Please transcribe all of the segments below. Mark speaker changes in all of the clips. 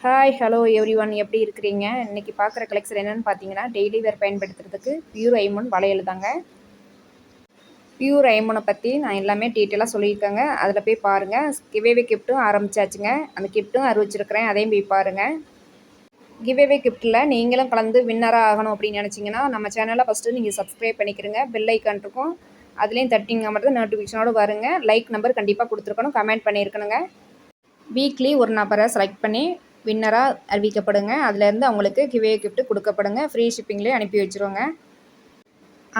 Speaker 1: Hi hello everyone, எப்படி இருக்கிறீங்க? இன்றைக்கி பார்க்குற கலெக்ஷன் என்னென்னு பார்த்தீங்கன்னா, டெய்லி வேர் பயன்படுத்துறதுக்கு பியூர் ஐமன் வளையல் தாங்க. பியூர் ஐமனை பற்றி நான் எல்லாமே டீட்டெயிலாக சொல்லியிருக்கேங்க. அதில் போய் பாருங்கள். கிவ்அவே கிஃப்ட்டும் ஆரம்பிச்சாச்சுங்க. அந்த கிஃப்ட்டும் அறிவிச்சிருக்கிறேன், அதையும் போய் பாருங்கள். கிவ்அவே கிஃப்ட்டில் நீங்களும் கலந்து வின்னராக ஆகணும் அப்படின்னு நினச்சிங்கன்னா நம்ம சேனலை ஃபஸ்ட்டு நீங்கள் சப்ஸ்கிரைப் பண்ணிக்கிறங்க. பெல் ஐக்கான் இருக்கும், அதுலேயும் தட்டிங்க மட்டும் நோட்டிஃபிகேஷனோடு வருங்க. லைக் நம்பர் கண்டிப்பாக கொடுத்துருக்கணும், கமெண்ட் பண்ணியிருக்கணுங்க. வீக்லி ஒரு நபரை செலக்ட் பண்ணி வின்னராக அறிவிக்கப்படுங்க. அதுலேருந்து அவங்களுக்கு கிவ்அவே கிஃப்ட் கொடுக்கப்படுங்க. ஃப்ரீ ஷிப்பிங்லேயே அனுப்பி வச்சுருவோங்க.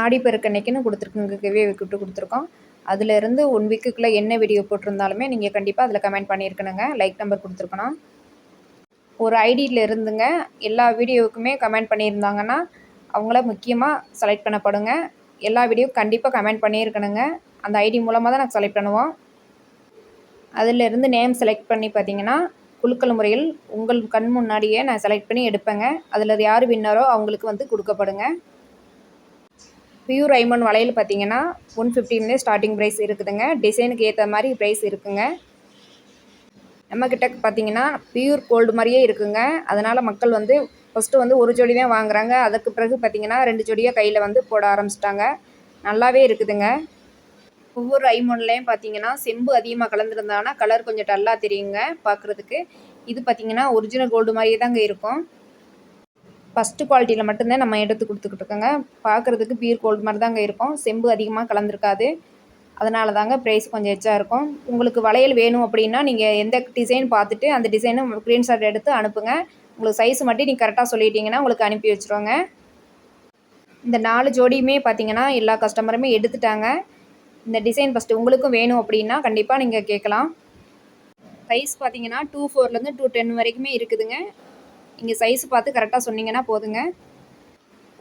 Speaker 1: ஆடிப்பெருக்கு அன்னைக்குன்னு கொடுத்துருக்குங்க, கிவ்அவே கிஃப்ட் கொடுத்துருக்கோம். அதுலேருந்து 1 வீக்குக்குள்ளே என்ன வீடியோ போட்டிருந்தாலுமே நீங்கள் கண்டிப்பாக அதில் கமெண்ட் பண்ணியிருக்கணுங்க. லைக் நம்பர் கொடுத்துருக்கணும். ஒரு ஐடியில் இருந்துங்க எல்லா வீடியோவுக்குமே கமெண்ட் பண்ணியிருந்தாங்கன்னா அவங்கள முக்கியமாக செலக்ட் பண்ணப்படுங்க. எல்லா வீடியோவும் கண்டிப்பாக கமெண்ட் பண்ணியிருக்கணுங்க. அந்த ஐடி மூலமாக தான் நாங்கள் செலக்ட் பண்ணுவோம். அதிலிருந்து நேம் செலக்ட் பண்ணி பார்த்தீங்கன்னா குலுக்கல் முறையில் உங்கள் கண் முன்னாடியே நான் செலக்ட் பண்ணி எடுப்பேங்க. அதில் யார் வின்னரோ அவங்களுக்கு வந்து கொடுக்கப்படுங்க. பியூர் ஐமன் வளையல் பார்த்தீங்கன்னா 150 ஸ்டார்டிங் ப்ரைஸ் இருக்குதுங்க. டிசைனுக்கு ஏற்ற மாதிரி ப்ரைஸ் இருக்குங்க. நம்மக்கிட்ட பார்த்தீங்கன்னா பியூர் கோல்டு மாதிரியே இருக்குங்க. அதனால் மக்கள் வந்து ஃபஸ்ட்டு வந்து ஒரு ஜோடி தான் வாங்குறாங்க. அதுக்கு பிறகு பார்த்தீங்கன்னா 2 ஜோடியாக கையில் வந்து போட ஆரம்பிச்சிட்டாங்க. நல்லாவே இருக்குதுங்க. ஒவ்வொரு ஐமோன்லேயும் பார்த்தீங்கன்னா செம்பு அதிகமாக கலந்துருந்தாங்கன்னா கலர் கொஞ்சம் டல்லாக தெரியுங்க பார்க்குறதுக்கு. இது பார்த்தீங்கன்னா ஒரிஜினல் கோல்டு மாதிரியே தாங்க இருக்கும். ஃபஸ்ட்டு குவாலிட்டியில் மட்டும்தான் நம்ம எடுத்து கொடுத்துக்கிட்டு இருக்கோங்க. பார்க்குறதுக்கு பியூர் கோல்டு மாதிரி தாங்க இருக்கும். செம்பு அதிகமாக கலந்துருக்காது. அதனால தாங்க ப்ரைஸ் கொஞ்சம் எச்சா இருக்கும். உங்களுக்கு வளையல் வேணும் அப்படின்னா நீங்கள் எந்த டிசைன் பார்த்துட்டு அந்த டிசைனை ஸ்க்ரீன்ஷாட் எடுத்து அனுப்புங்க. உங்களுக்கு சைஸ் மட்டும் நீங்கள் கரெக்டாக சொல்லிட்டீங்கன்னா உங்களுக்கு அனுப்பி வச்சுருவோங்க. இந்த 4 ஜோடியுமே பார்த்தீங்கன்னா எல்லா கஸ்டமருமே எடுத்துட்டாங்க. இந்த டிசைன் ஃபஸ்ட்டு உங்களுக்கும் வேணும் அப்படின்னா கண்டிப்பாக நீங்கள் கேட்கலாம். சைஸ் பார்த்தீங்கன்னா 24லேருந்து 210 வரைக்குமே இருக்குதுங்க. நீங்கள் சைஸ் பார்த்து கரெக்டாக சொன்னீங்கன்னா போதுங்க.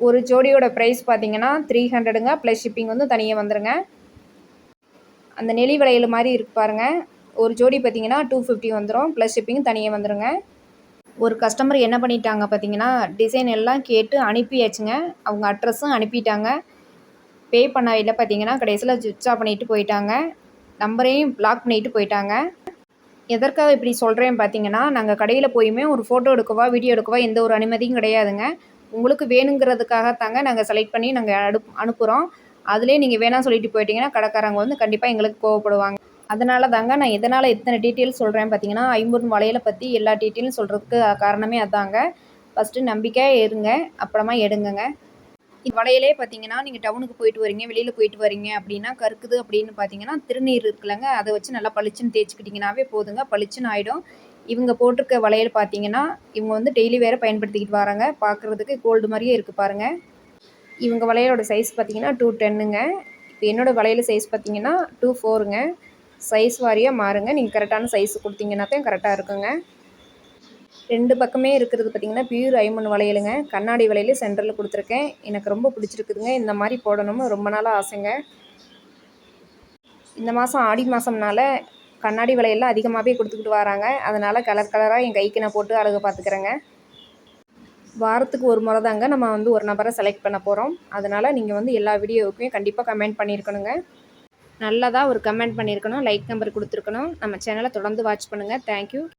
Speaker 1: ஒரு ஜோடியோட ப்ரைஸ் பார்த்தீங்கன்னா 300ங்க. ப்ளஸ் ஷிப்பிங் வந்து தனியாக வந்துடுங்க. அந்த நெளி வளையல் மாதிரி இருக்கு பாருங்கள், ஒரு ஜோடி பார்த்தீங்கன்னா 250 வந்துடும். ப்ளஸ் ஷிப்பிங் தனியாக வந்துடுங்க. ஒரு கஸ்டமர் என்ன பண்ணிட்டாங்க பார்த்தீங்கன்னா டிசைன் எல்லாம் கேட்டு அனுப்பியாச்சுங்க. அவங்க அட்ரஸும் அனுப்பிட்டாங்க. பே பண்ண இல்லை பார்த்தீங்கன்னா கடைசியில் சுவிட்ச் ஆஃப் பண்ணிவிட்டு போயிட்டாங்க. நம்பரையும் பிளாக் பண்ணிவிட்டு போயிட்டாங்க. எதற்காக இப்படி சொல்கிறேன் பார்த்தீங்கன்னா, நாங்கள் கடையில் போயுமே ஒரு ஃபோட்டோ எடுக்கவா வீடியோ எடுக்கவா எந்த ஒரு அனுமதியும் கிடையாதுங்க. உங்களுக்கு வேணுங்கிறதுக்காகத்தாங்க நாங்கள் செலக்ட் பண்ணி நாங்கள் அனுப்புகிறோம். அதிலே நீங்கள் வேணாம்னு சொல்லிட்டு போயிட்டீங்கன்னா கடைக்காரங்க வந்து கண்டிப்பாக எங்களுக்கு கோவப்படுவாங்க. அதனால தாங்க நான் எதனால் இத்தனை டீட்டெயில்ஸ் சொல்கிறேன் பார்த்தீங்கன்னா, ஐம்பொன் வளையலை பற்றி எல்லா டீட்டெயிலும் சொல்கிறதுக்கு காரணமே அதாங்க. ஃபஸ்ட்டு நம்பிக்கையாக இருங்க, அப்புறமா எடுங்கங்க. வளையலே பார்த்தீங்கன்னா நீங்கள் டவுனுக்கு போயிட்டு வரீங்க, வெளியில் போயிட்டு வரீங்க அப்படின்னா கருக்குது அப்படின்னு பார்த்தீங்கன்னா திருநீர் இருக்குல்லங்க, அதை வச்சு நல்லா பளிச்சுன்னு தேய்ச்சிக்கிட்டிங்கனாவே போதுங்க, பளிச்சுன்னு ஆகிடும். இவங்க போட்டிருக்க வளையல் பார்த்தீங்கன்னா இவங்க வந்து டெய்லி வேறு பயன்படுத்திக்கிட்டு வராங்க. பார்க்குறதுக்கு கோல்டு மாதிரியே இருக்குது பாருங்கள். இவங்க வளையலோட சைஸ் பார்த்தீங்கன்னா 210ங்க. இப்போ என்னோடய வளையல் சைஸ் பார்த்தீங்கன்னா 24ங்க. சைஸ் வாரியாக மாறுங்க. நீங்கள் கரெக்டான சைஸ் கொடுத்தீங்கன்னா தான் கரெக்டாக இருக்குங்க. 2 பக்கமே இருக்கிறது பார்த்திங்கன்னா பியூர் ஐமன் வளையலுங்க. கண்ணாடி வளையல் சென்டரில் கொடுத்துருக்கேன். எனக்கு ரொம்ப பிடிச்சிருக்குதுங்க. இந்த மாதிரி போடணும்னு ரொம்ப நாளாக ஆசைங்க. இந்த மாதம் ஆடி மாதம்னால கண்ணாடி வளையல்லாம் அதிகமாகவே கொடுத்துக்கிட்டு வராங்க. அதனால் கலர் கலராக என் கைக்கு நான் போட்டு அழகு பார்த்துக்கிறேங்க. வாரத்துக்கு ஒரு முறை தாங்க நம்ம வந்து ஒரு நபரை செலக்ட் பண்ண போகிறோம். அதனால் நீங்கள் வந்து எல்லா வீடியோவுக்குமே கண்டிப்பாக கமெண்ட் பண்ணியிருக்கணுங்க. நல்லதாக ஒரு கமெண்ட் பண்ணியிருக்கணும், லைக் நம்பர் கொடுத்துருக்கணும். நம்ம சேனலை தொடர்ந்து வாட்ச் பண்ணுங்கள். தேங்க்யூ.